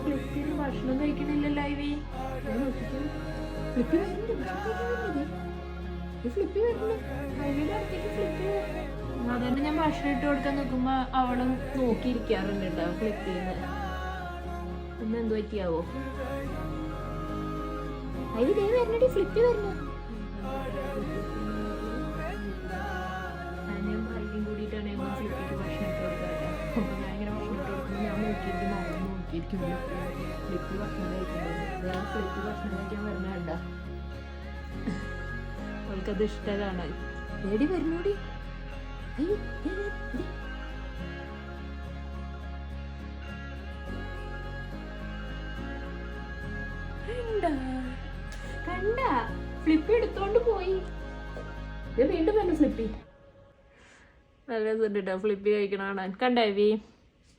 ഫ്ലിപ്പിന് ഭക്ഷണം കഴിക്കണില്ലല്ലോ ഐവി. ഫ്ലിപ്പി വരുന്നു, ഐവിയുടെ അടുത്തേക്ക് ഫ്ലിപ്പി വരുന്നു. അതുകൊണ്ട് ഞാൻ ഭക്ഷണം ഇട്ട് കൊടുക്കാൻ നോക്കുമ്പോ അവളും നോക്കിയിരിക്കാറുണ്ട് കേട്ടോ ഫ്ലിപ്പിന്ന്. ഒന്ന് എന്ത് പറ്റിയാവോ? ഐവി ദേ വരണടി, ഫ്ലിപ്പി വരുന്നു. ഞാനും ഐവിയും കൂടിയിട്ടാണ് ഞങ്ങൾ ഫ്ലിപ്പിക്ക് ഭക്ഷണം ഇട്ട് കൊടുക്കാറ്. അപ്പൊ ഞാൻ ഇങ്ങനെ ഭക്ഷണം ഇട്ട് കൊടുക്കുമ്പോൾ ഞാൻ നോക്കിയിരിക്കും ഫ്ലിപ്പി ഭക്ഷണം കഴിക്കുമ്പോൾ. ഫ്ലിപ്പി ഭക്ഷണം കഴിക്കാൻ വരുന്ന കണ്ട അവൾക്കത് ഇഷ്ടം കാണാൻ. എടി വരുന്നോടി, കണ്ട ഫ്ലിപ്പി എടുത്തോണ്ട് പോയി. വീണ്ടും വന്നു ഫ്ലിപ്പി. നല്ല രസമുണ്ട് കേട്ടോ ഫ്ലിപ്പി കഴിക്കണ കാണാൻ. കണ്ടോ ഐവി?